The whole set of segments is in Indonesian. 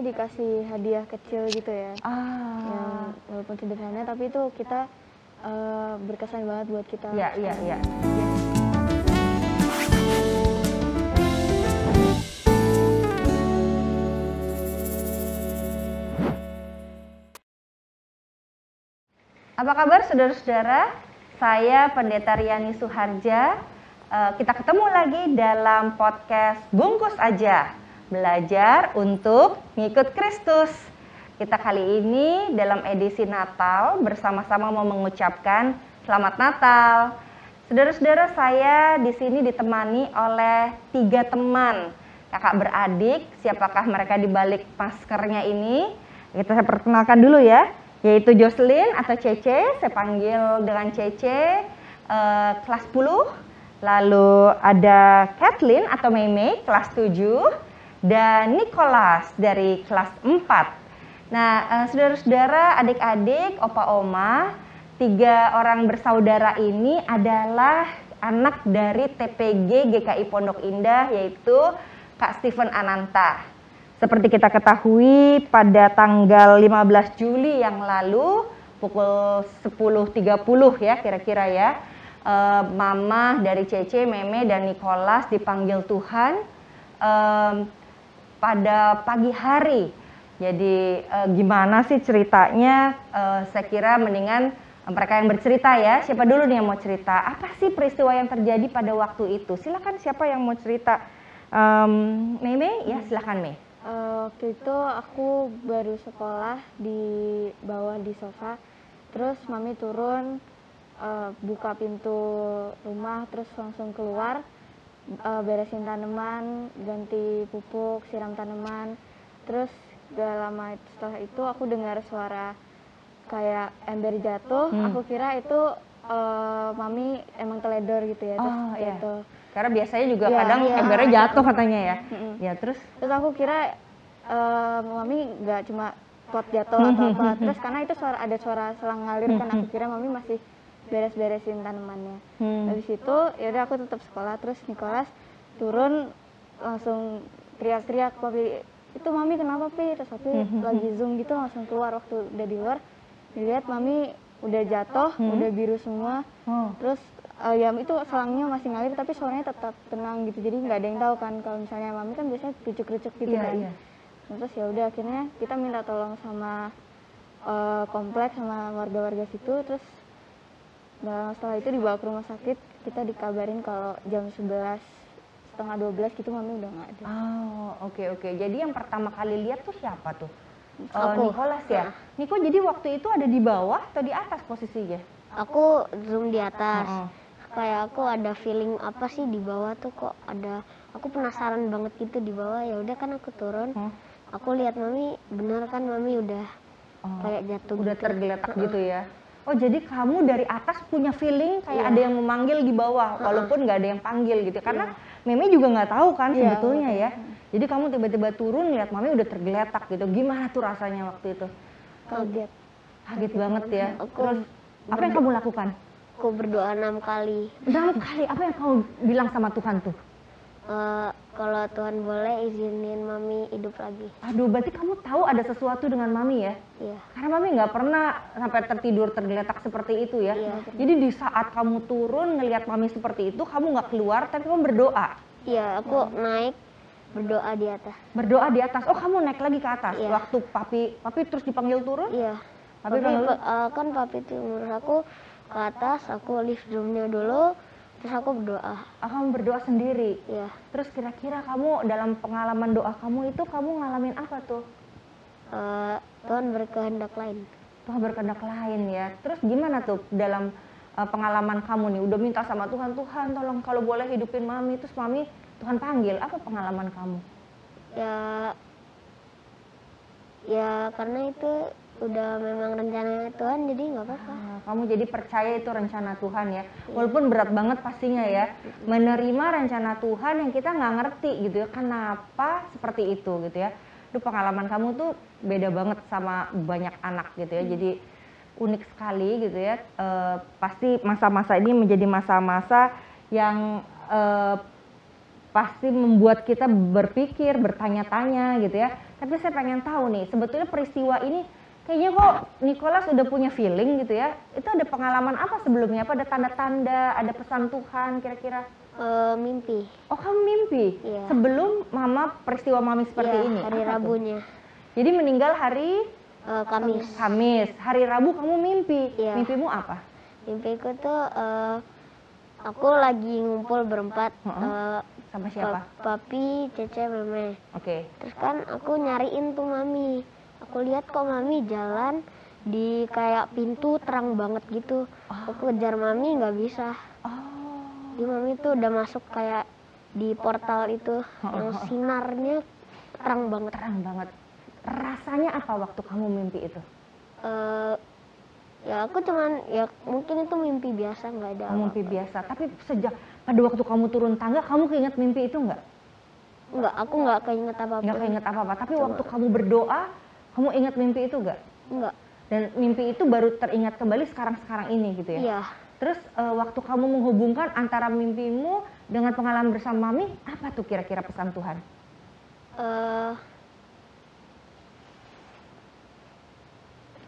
dikasih hadiah kecil gitu ya. Yang walaupun sederhana tapi itu kita berkesan banget buat kita. Iya. Apa kabar saudara-saudara? Saya Pendeta Riani Suharja. Kita ketemu lagi dalam podcast Bungkus Aja, belajar untuk ngikut Kristus. Kita kali ini dalam edisi Natal bersama-sama mau mengucapkan Selamat Natal. Saudara-saudara, saya di sini ditemani oleh 3 teman, kakak beradik. Siapakah mereka di balik maskernya ini? Kita perkenalkan dulu ya. Yaitu Jocelyn atau Cece, saya panggil dengan Cece, kelas 10. Lalu ada Kathleen atau Meme, kelas 7. Dan Nicholas dari kelas 4. Nah, saudara-saudara, adik-adik, opa-oma, 3 orang bersaudara ini adalah anak dari TPG GKI Pondok Indah, yaitu Kak Steven Ananta. Seperti kita ketahui pada tanggal 15 Juli yang lalu pukul 10.30 ya kira-kira ya, mama dari Cece, Meme, dan Nicholas dipanggil Tuhan pada pagi hari. Jadi gimana sih ceritanya? Saya kira mendingan mereka yang bercerita ya. Siapa dulu nih yang mau cerita? Apa sih peristiwa yang terjadi pada waktu itu? Silakan siapa yang mau cerita? Meme, ya silakan Meme. Waktu itu aku baru sekolah di bawah di sofa, terus mami turun, buka pintu rumah, terus langsung keluar, beresin tanaman, ganti pupuk, siram tanaman. Terus gak lama setelah itu aku dengar suara kayak ember jatuh. Aku kira itu mami emang teledor gitu ya, terus jatuh. Karena biasanya juga kadang embernya jatuh katanya ya. Ya terus aku kira mami nggak cuma pot jatuh atau apa. Terus karena itu ada suara selang ngalir kan, aku kira mami masih beres-beresin tanamannya. Habis itu yaudah aku tetap sekolah. Terus Nicholas turun langsung teriak-teriak, "Papi, itu mami kenapa Pi?" Terus aku lagi zoom gitu langsung keluar. Waktu udah di luar dilihat mami udah jatuh, udah biru semua. Terus ya itu selangnya masih ngalir tapi suaranya tetap tenang gitu, jadi nggak ada yang tahu kan kalau misalnya mami kan biasanya kerucuk-kerucuk gitu kan. Terus ya udah akhirnya kita minta tolong sama kompleks sama warga-warga situ. Terus setelah itu dibawa ke rumah sakit, kita dikabarin kalau jam 11 setengah 12 gitu mami udah nggak ada. Oke. Jadi yang pertama kali lihat tuh siapa tuh? Nicholas ya. Niko jadi waktu itu ada di bawah atau di atas posisinya? Aku zoom di atas. Kayak aku ada feeling apa sih di bawah tuh, kok ada, aku penasaran banget gitu di bawah. Ya udah kan aku turun, aku lihat mami, bener kan mami udah kayak jatuh, udah gitu. Tergeletak gitu ya. Jadi kamu dari atas punya feeling kayak ada yang memanggil di bawah, walaupun nggak ada yang panggil gitu. Karena Meme juga nggak tahu kan sebetulnya ya. Jadi kamu tiba-tiba turun lihat mami udah tergeletak gitu. Gimana tuh rasanya waktu itu? Kaget banget ya. Terus apa yang kamu lakukan? Aku berdoa 6 kali. 6 kali? Apa yang kamu bilang sama Tuhan tuh? Kalau Tuhan boleh izinin mami hidup lagi. Aduh, berarti kamu tahu ada sesuatu dengan mami ya? Iya. Karena mami nggak pernah sampai tertidur tergeletak seperti itu ya? Jadi di saat kamu turun ngelihat mami seperti itu, kamu nggak keluar tapi kamu berdoa? Iya, aku naik berdoa di atas. Berdoa di atas? Oh, kamu naik lagi ke atas? Waktu papi terus dipanggil turun? Iya. Papi kan papi tuh ngurus aku ke atas, aku lift roomnya dulu, terus aku berdoa. Kamu berdoa sendiri? Iya. Terus kira-kira kamu dalam pengalaman doa kamu itu kamu ngalamin apa tuh? Tuhan berkehendak lain. Tuhan berkehendak lain ya. Terus gimana tuh dalam pengalaman kamu nih? Udah minta sama Tuhan, Tuhan tolong kalau boleh hidupin mami, terus mami Tuhan panggil. Apa pengalaman kamu? Ya karena itu udah memang rencana Tuhan, jadi nggak apa-apa. Kamu jadi percaya itu rencana Tuhan ya, walaupun berat banget pastinya ya, menerima rencana Tuhan yang kita nggak ngerti gitu ya, kenapa seperti itu gitu ya. Itu pengalaman kamu tuh beda banget sama banyak anak gitu ya, jadi unik sekali gitu ya. Pasti masa-masa ini menjadi masa-masa yang pasti membuat kita berpikir, bertanya-tanya gitu ya. Tapi saya pengen tahu nih, sebetulnya peristiwa ini kayaknya kok Nicholas udah punya feeling gitu ya. Itu ada pengalaman apa sebelumnya? Apa ada tanda-tanda, ada pesan Tuhan kira-kira? Mimpi. Oh, kamu mimpi? Iya. Sebelum mama peristiwa mami seperti Iya, ini? hari Apa tuh? Rabunya. Jadi meninggal hari Kamis. Kamis. Hari Rabu kamu mimpi. Iya. Mimpimu apa? Mimpiku tuh aku lagi ngumpul berempat. Sama siapa? Papi, Cece, Meme. Oke. Terus kan aku nyariin tuh mami. Aku lihat kok mami jalan di kayak pintu terang banget gitu. Aku kejar mami nggak bisa. Di mami tuh udah masuk kayak di portal itu yang sinarnya terang banget. Terang banget. Rasanya apa waktu kamu mimpi itu? Ya aku cuman ya mungkin itu mimpi biasa, nggak ada apa-apa. Mimpi biasa. Tapi sejak pada waktu kamu turun tangga, kamu keinget mimpi itu nggak? Nggak, aku nggak keinget apa-apa. Nggak keinget apa-apa. Tapi waktu kamu berdoa, kamu ingat mimpi itu nggak? Nggak. Dan mimpi itu baru teringat kembali sekarang-sekarang ini gitu ya? Iya. Terus waktu kamu menghubungkan antara mimpimu dengan pengalaman bersama mami, apa tuh kira-kira pesan Tuhan?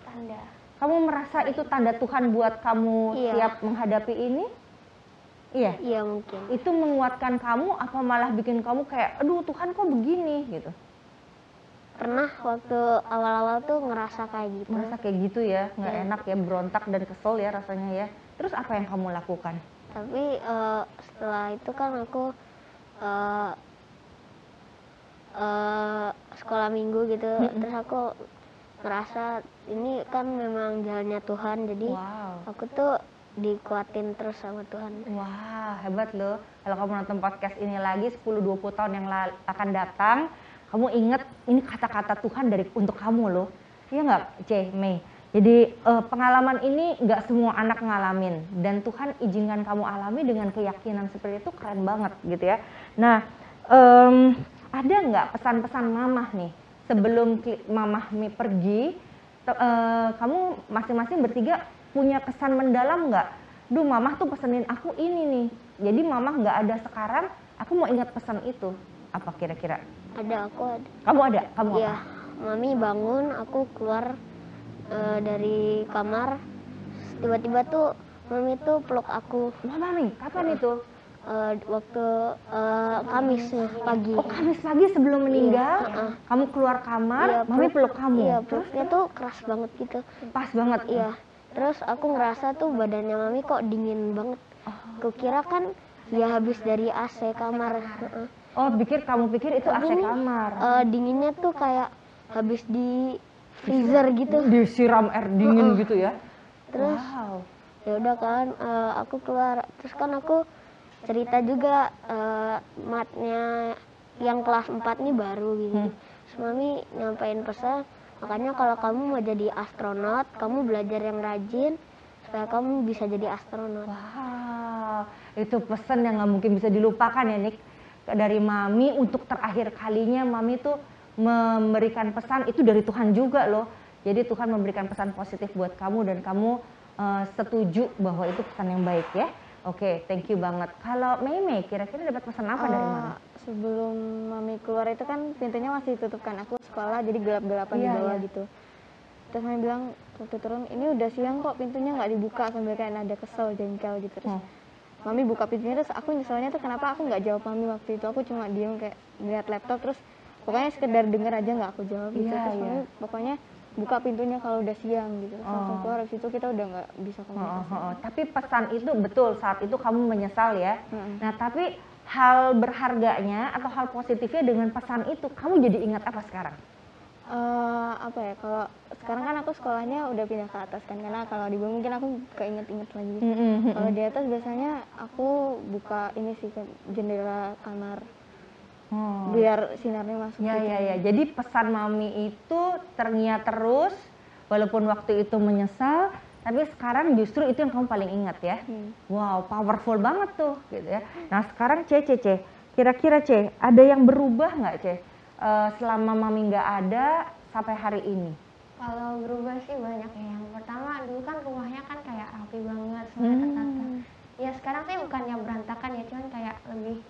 Tanda. Kamu merasa itu tanda Tuhan buat kamu Iya. siap menghadapi ini? Iya? Iya mungkin. Itu menguatkan kamu apa malah bikin kamu kayak, aduh Tuhan kok begini gitu? Pernah waktu awal-awal tuh ngerasa kayak gitu. Merasa kayak gitu ya, nggak enak ya, berontak dan kesel ya rasanya ya. Terus apa yang kamu lakukan? Tapi setelah itu kan aku sekolah minggu gitu. Terus aku ngerasa ini kan memang jalannya Tuhan, jadi Wow. aku tuh dikuatin terus sama Tuhan. Wah, hebat loh. Kalau kamu nonton podcast ini lagi 10-20 tahun yang akan datang, kamu ingat ini kata-kata Tuhan untuk kamu loh. Iya nggak, Mei? Jadi pengalaman ini nggak semua anak ngalamin. Dan Tuhan izinkan kamu alami dengan keyakinan seperti itu, keren banget gitu ya. Nah, ada nggak pesan-pesan mamah nih? Sebelum mamah pergi, kamu masing-masing bertiga punya kesan mendalam nggak? Duh, mamah tuh pesenin aku ini nih. Jadi mamah nggak ada sekarang, aku mau ingat pesan itu. Apa kira-kira? Ada, aku ada. Kamu ada? Kamu Iya, apa? mami bangun, aku keluar dari kamar. Tiba-tiba tuh mami tuh peluk aku. Wah, mami, kapan itu? Waktu Kamis pagi. Oh, Kamis pagi sebelum meninggal, Iya, kamu keluar kamar, Iya, mami peluk kamu. Iya, Terus peluknya tuh keras banget gitu. pas banget. Iya. Terus aku ngerasa tuh badannya mami kok dingin banget. Kukira kan ya habis dari AC kamar. Oh, kamu pikir itu AC Tapi ini, kamar. dinginnya tuh kayak habis di freezer gitu. Disiram air dingin gitu ya. Terus Wow. ya udah kan aku keluar. Terus kan aku cerita juga matnya yang kelas 4 nih baru gitu. Terus mami nyampein pesan, makanya kalau kamu mau jadi astronot, kamu belajar yang rajin supaya kamu bisa jadi astronot. Wow, itu pesan yang nggak mungkin bisa dilupakan ya, Nik. Dari mami untuk terakhir kalinya mami tuh memberikan pesan itu dari Tuhan juga loh. Jadi Tuhan memberikan pesan positif buat kamu dan kamu setuju bahwa itu pesan yang baik ya. Oke, thank you banget. Kalau Mei, kira-kira dapat pesan apa dari mami? Sebelum mami keluar itu kan pintunya masih tutup kan, aku sekolah jadi gelap-gelapan di bawah gitu. Terus mami bilang waktu turun, ini udah siang kok pintunya nggak dibuka, sambil kayak ada kesel, jengkel gitu. Terus mami buka pintunya, terus aku nyeselnya tuh kenapa aku nggak jawab mami waktu itu. Aku cuma diem kayak lihat laptop, terus pokoknya sekedar denger aja nggak aku jawab gitu. Terus mami pokoknya buka pintunya kalau udah siang gitu. Terus langsung keluar, habis itu kita udah nggak bisa komunikasi. Tapi pesan itu betul, saat itu kamu menyesal ya. Nah, tapi hal berharganya atau hal positifnya dengan pesan itu, kamu jadi ingat apa sekarang? Apa ya, kalau sekarang kan aku sekolahnya udah pindah ke atas kan, karena kalau di bawah mungkin aku keinget-inget lagi. Kalau di atas biasanya aku buka ini sih, jendela kamar biar sinarnya masuk. Ya. Jadi pesan mami itu terngiang terus, walaupun waktu itu menyesal, tapi sekarang justru itu yang kamu paling ingat ya. Wow, powerful banget tuh gitu ya. Nah sekarang kira-kira ada yang berubah nggak selama mami nggak ada sampai hari ini? Kalau berubah sih banyak ya. Yang pertama dulu kan rumahnya kan kayak rapi banget, semua tertata. Ya sekarang sih bukannya berantakan ya, cuman kayak lebih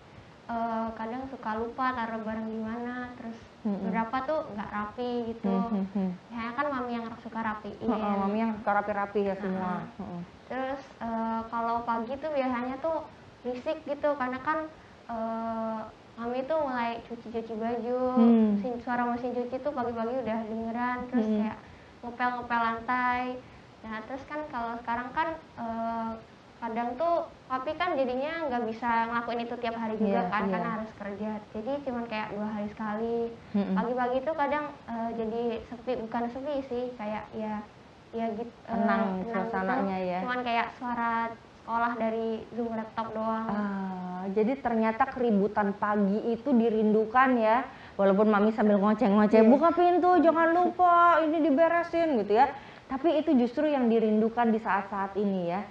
kadang suka lupa taruh barang di mana, terus beberapa beberapa tuh nggak rapi gitu. Ya kan mami yang suka rapiin. Mami yang suka rapi-rapi ya semua. Terus kalau pagi tuh biasanya tuh risik gitu karena kan mami tuh mulai cuci-cuci baju, suara mesin cuci tuh pagi-pagi udah dengeran, terus kayak ngepel-ngepel lantai. Nah terus kan kalau sekarang kan kadang tuh papi kan jadinya nggak bisa ngelakuin itu tiap hari juga kan, karena harus kerja. Jadi cuman kayak 2 hari sekali. Pagi-pagi tuh kadang jadi sepi, bukan sepi sih, kayak ya gitu. Tenang suasananya gitu. ya. Cuman kayak suara sekolah dari Zoom laptop doang. Jadi ternyata keributan pagi itu dirindukan ya. Walaupun mami sambil ngoceh-ngoceh, buka pintu, jangan lupa ini diberesin gitu ya. Tapi itu justru yang dirindukan di saat-saat ini ya.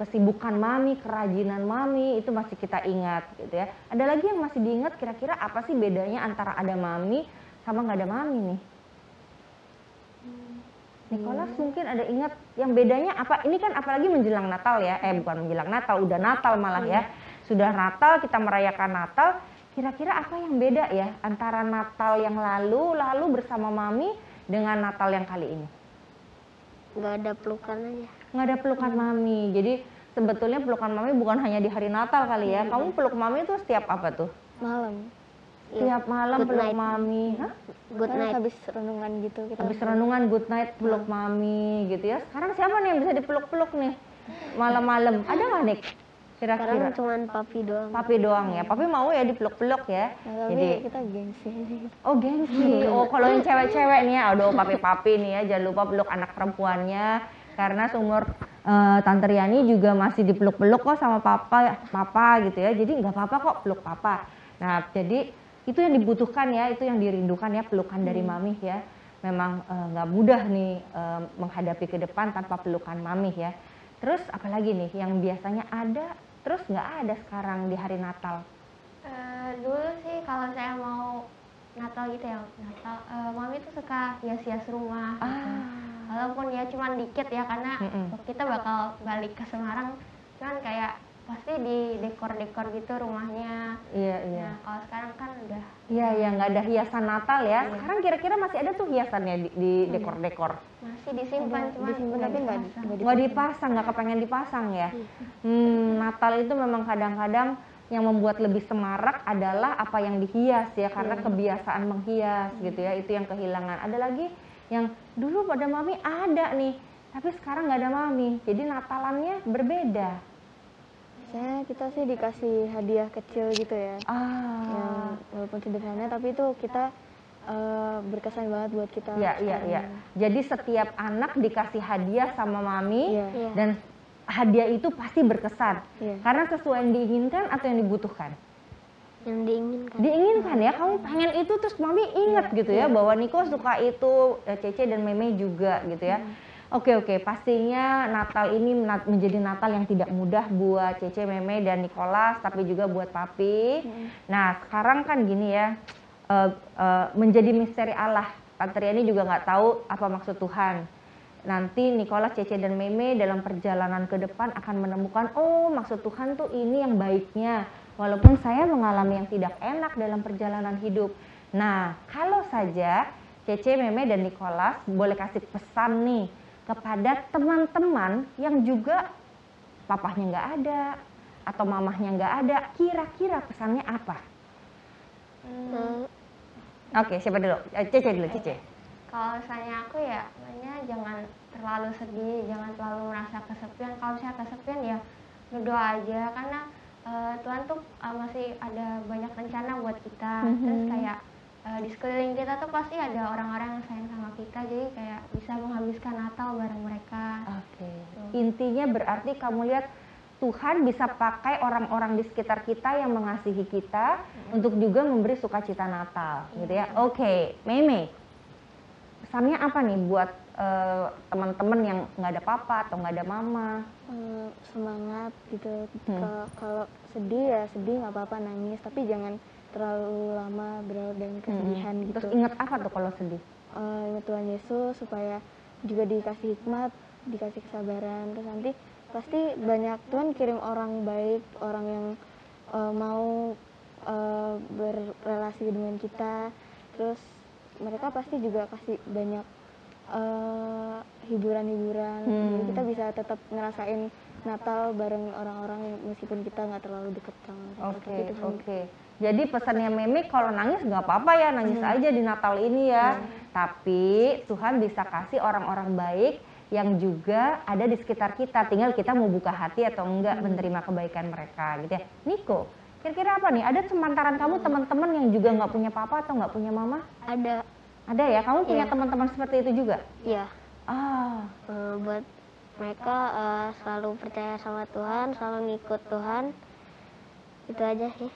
Kesibukan mami, kerajinan mami itu masih kita ingat gitu ya. Ada lagi yang masih diingat kira-kira apa sih bedanya antara ada mami sama nggak ada mami nih? Nicholas mungkin ada ingat yang bedanya apa? Ini kan apalagi menjelang Natal ya. Bukan menjelang Natal, udah Natal malah ya. Sudah Natal, kita merayakan Natal. Kira-kira apa yang beda ya antara Natal yang lalu bersama mami dengan Natal yang kali ini? Nggak ada pelukan aja. Nggak ada pelukan mami. Jadi sebetulnya pelukan mami bukan hanya di hari Natal kali ya. Kamu peluk mami itu setiap apa tuh? Malam. Setiap malam Good peluk night. mami. Hah? Good night. Habis renungan gitu kita. Habis renungan good night peluk mami gitu ya. Sekarang siapa nih yang bisa dipeluk-peluk nih malam-malam? Ada nggak nih? Sekarang Kira-kira cuman papi doang. papi doang ya. Papi mau ya dipeluk-peluk ya. Nah, tapi Jadi kita gengsi. oh gengsi. Oh kalau yang cewek-cewek nih ya, aduh papi-papi nih ya, jangan lupa peluk anak perempuannya karena seumur Tante Riani juga masih dipeluk-peluk kok sama papa gitu ya. Jadi nggak apa-apa kok peluk papa. Nah jadi itu yang dibutuhkan ya, itu yang dirindukan ya, pelukan dari mami ya. Memang nggak mudah nih menghadapi ke depan tanpa pelukan mami ya. Terus apalagi nih yang biasanya ada terus nggak ada sekarang di hari Natal? Dulu sih kalau saya mau Natal gitu ya, Natal mami tuh suka hias-hias rumah gitu. Walaupun ya cuman dikit ya, karena kita bakal balik ke Semarang, cuman kayak pasti di dekor-dekor gitu rumahnya. Iya. Nah kalau sekarang kan udah Iya, nggak ada hiasan Natal ya. Sekarang kira-kira masih ada tuh hiasannya di dekor-dekor. masih disimpan, cuman disimpan tapi Nggak dipasang, nggak kepengen dipasang ya. Natal itu memang kadang-kadang yang membuat lebih semarak adalah apa yang dihias ya, karena kebiasaan menghias gitu ya, itu yang kehilangan. Ada lagi yang dulu pada mami ada nih, tapi sekarang nggak ada mami, jadi Natalannya berbeda. Biasanya kita sih dikasih hadiah kecil gitu ya. Yang walaupun sederhana tapi itu kita berkesan banget buat kita. Iya. Jadi setiap anak dikasih hadiah sama mami dan hadiah itu pasti berkesan. Karena sesuai yang diinginkan atau yang dibutuhkan? Yang diinginkan. Diinginkan ya, kamu pengen itu terus mami ingat gitu ya bahwa Niko suka itu, Cece dan Meme juga gitu ya. Oke, pastinya Natal ini menjadi Natal yang tidak mudah buat Cece, Meme dan Nicholas, tapi juga buat Papi. Nah sekarang kan gini ya, menjadi misteri Allah. Tante Riani juga nggak tahu apa maksud Tuhan. Nanti Nicholas, Cece dan Meme dalam perjalanan ke depan akan menemukan, oh maksud Tuhan tuh ini yang baiknya. Walaupun saya mengalami yang tidak enak dalam perjalanan hidup. Nah kalau saja Cece, Meme dan Nicholas boleh kasih pesan nih kepada teman-teman yang juga papahnya nggak ada atau mamahnya nggak ada, kira-kira pesannya apa? Oke, siapa dulu? Cece dulu, Cece. Kalau misalnya aku ya, jangan terlalu sedih, jangan terlalu merasa kesepian. Kalau misalnya kesepian ya berdoa aja, karena Tuhan tuh masih ada banyak rencana buat kita. Terus kayak di sekeliling kita tuh pasti ada orang-orang yang sayang sama kita, jadi kayak bisa menghabiskan Natal bareng mereka. Oke. Intinya berarti kamu lihat Tuhan bisa pakai orang-orang di sekitar kita yang mengasihi kita untuk juga memberi sukacita Natal, gitu ya. Oke, Meme, pesannya apa nih buat teman-teman yang nggak ada papa atau nggak ada mama? Semangat gitu. Kalau sedih ya sedih, nggak apa-apa nangis, tapi jangan terlalu lama berlarut dalam kesedihan gitu. Terus ingat apa tuh kalau sedih? Ingat Tuhan Yesus supaya juga dikasih hikmat, dikasih kesabaran. Terus nanti pasti banyak Tuhan kirim orang baik, orang yang mau berrelasi dengan kita. Terus mereka pasti juga kasih banyak hiburan-hiburan, jadi kita bisa tetap ngerasain Natal bareng orang-orang meskipun kita nggak terlalu deket sama mereka. Oke. Jadi pesannya Meme kalau nangis nggak apa-apa ya, nangis aja di Natal ini ya. Tapi Tuhan bisa kasih orang-orang baik yang juga ada di sekitar kita. Tinggal kita mau buka hati atau enggak menerima kebaikan mereka gitu ya. Niko, kira-kira apa nih? Ada semantaran kamu teman-teman yang juga nggak punya papa atau nggak punya mama? Ada. Ada ya? Kamu punya teman-teman seperti itu juga? Iya. Ah. Buat mereka selalu percaya sama Tuhan, selalu ngikut Tuhan. Itu aja sih.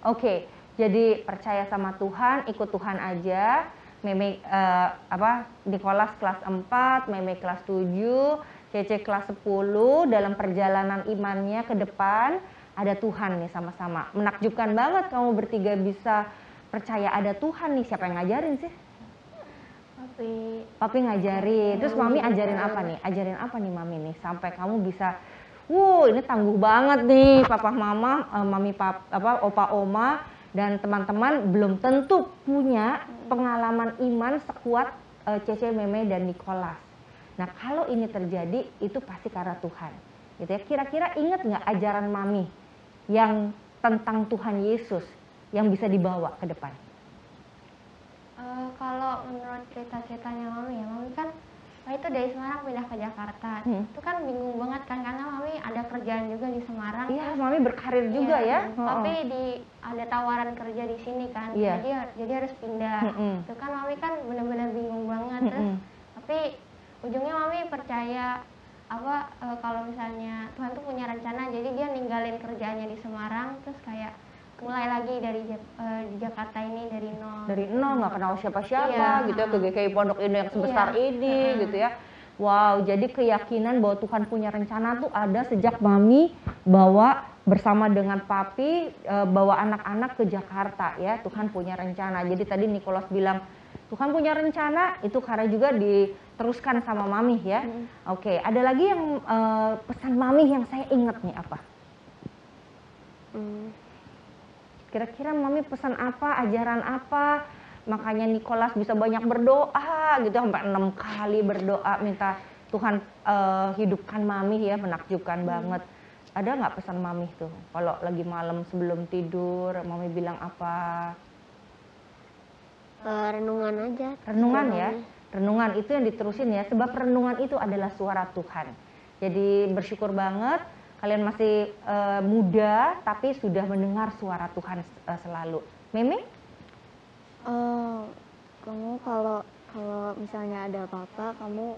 Oke, jadi percaya sama Tuhan, ikut Tuhan aja. Meme Nicholas kelas 4, Meme kelas 7, Cece kelas 10. Dalam perjalanan imannya ke depan ada Tuhan nih sama-sama. Menakjubkan banget kamu bertiga bisa percaya ada Tuhan nih. Siapa yang ngajarin sih? Papi ngajarin. Terus Mami ajarin apa nih? Ajarin apa nih Mami nih sampai kamu bisa, ini tangguh banget nih papa mama, mami opa oma dan teman-teman belum tentu punya pengalaman iman sekuat Cece, Meme dan Nicholas. Nah, kalau ini terjadi itu pasti karena Tuhan. Gitu ya. Kira-kira ingat nggak ajaran Mami yang tentang Tuhan Yesus yang bisa dibawa ke depan? Kalau menurut cerita-ceritanya Mami kan itu dari Semarang pindah ke Jakarta. Itu kan bingung banget kan karena Mami ada kerjaan juga di Semarang. Iya, Mami berkarir juga ya. Tapi ada tawaran kerja di sini kan. Jadi harus pindah. Itu kan Mami kan benar-benar bingung banget. Terus tapi ujungnya Mami percaya kalau misalnya Tuhan tuh punya rencana, jadi dia ninggalin kerjaannya di Semarang terus kayak mulai lagi dari di Jakarta ini dari nol nggak kenal siapa-siapa gitu ya, ke GKI Pondok Indah yang sebesar ini gitu ya. Wow, jadi keyakinan bahwa Tuhan punya rencana tuh ada sejak Mami bawa bersama dengan Papi bawa anak-anak ke Jakarta ya. Tuhan punya rencana. Jadi tadi Nicholas bilang Tuhan punya rencana, itu karena juga diteruskan sama Mami ya. Oke, ada lagi yang pesan Mami yang saya ingat nih apa? Kira-kira Mami pesan apa, ajaran apa, makanya Nicholas bisa banyak berdoa gitu, sampai 6 kali berdoa minta Tuhan hidupkan Mami ya, menakjubkan banget. Ada nggak pesan Mami tuh, kalau lagi malam sebelum tidur, Mami bilang apa? Renungan aja. Renungan ya, renungan itu yang diterusin ya, sebab renungan itu adalah suara Tuhan. Jadi bersyukur banget. Kalian masih muda tapi sudah mendengar suara Tuhan selalu. Meme? Kamu kalau misalnya ada apa-apa, kamu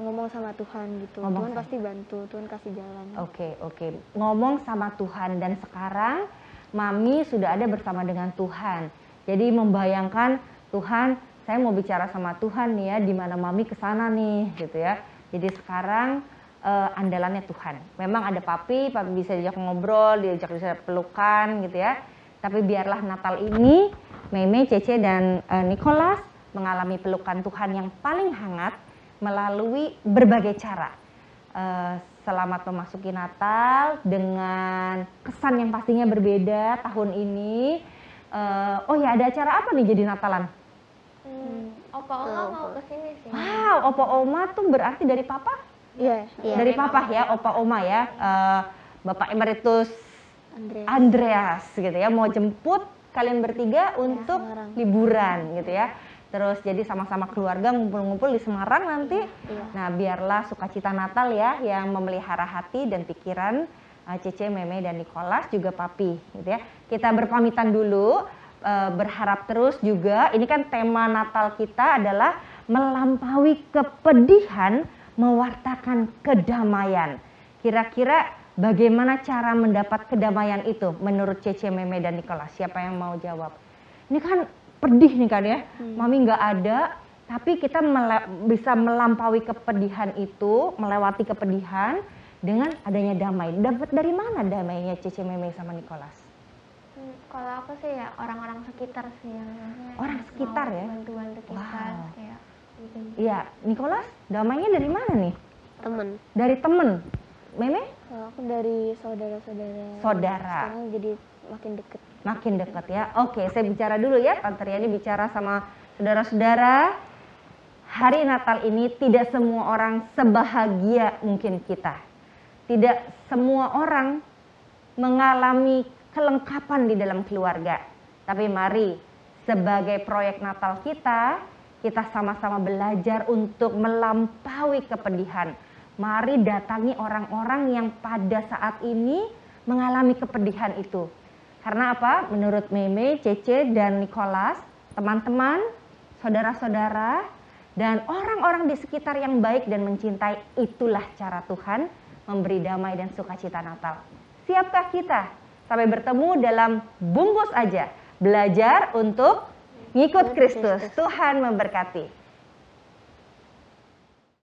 ngomong sama Tuhan gitu. Tuhan pasti bantu, Tuhan kasih jalan. Oke. Ngomong sama Tuhan, dan sekarang Mami sudah ada bersama dengan Tuhan. Jadi membayangkan Tuhan, saya mau bicara sama Tuhan nih ya, di mana Mami kesana nih gitu ya. Jadi sekarang andalannya Tuhan. Memang ada Papi bisa diajak ngobrol, bisa pelukan gitu ya. Tapi biarlah Natal ini Meme, Cece dan Nicholas mengalami pelukan Tuhan yang paling hangat melalui berbagai cara. Selamat memasuki Natal dengan kesan yang pastinya berbeda tahun ini. Ada acara apa nih jadi Natalan? Opa Oma mau kesini sih. Wow, Opa Oma tuh berarti dari Papa? Iya. Dari Papa ya, Opa Oma ya, Bapak Emeritus Andreas gitu ya, mau jemput kalian bertiga untuk liburan gitu ya. Terus jadi sama-sama keluarga ngumpul-ngumpul di Semarang nanti. Nah, biarlah sukacita Natal ya yang memelihara hati dan pikiran Cece, Meme dan Nicholas, juga Papi gitu ya. Kita berpamitan dulu, berharap terus juga, ini kan tema Natal kita adalah melampaui kepedihan, mewartakan kedamaian. Kira-kira bagaimana cara mendapat kedamaian itu menurut Cece, Meme dan Nicholas? Siapa yang mau jawab? Ini kan pedih nih kan ya, Mami nggak ada, tapi kita bisa melampaui kepedihan itu, melewati kepedihan dengan adanya damai. Dapat dari mana damainya Cece, Meme sama Nicholas? Kalau aku sih ya orang-orang sekitar sih yang orang sekitar ya, bantu-bantu kita kayak gitu. Iya, Nicholas damainya dari mana nih? Temen. Dari temen. Meme? Kalau aku dari saudara-saudara. Saudara. Sekarang jadi makin deket. makin dekat ya. Oke, saya bicara dulu ya, Tante Riani bicara sama saudara-saudara. Hari Natal ini tidak semua orang sebahagia mungkin kita. Tidak semua orang mengalami kelengkapan di dalam keluarga. Tapi mari sebagai proyek Natal kita sama-sama belajar untuk melampaui kepedihan. Mari datangi orang-orang yang pada saat ini mengalami kepedihan itu. Karena apa? Menurut Meme, Cece, dan Nicholas, teman-teman, saudara-saudara, dan orang-orang di sekitar yang baik dan mencintai, itulah cara Tuhan memberi damai dan sukacita Natal. Siapkah kita? Sampai bertemu dalam Bungkus Aja. Belajar untuk ngikut Kristus. Tuhan memberkati.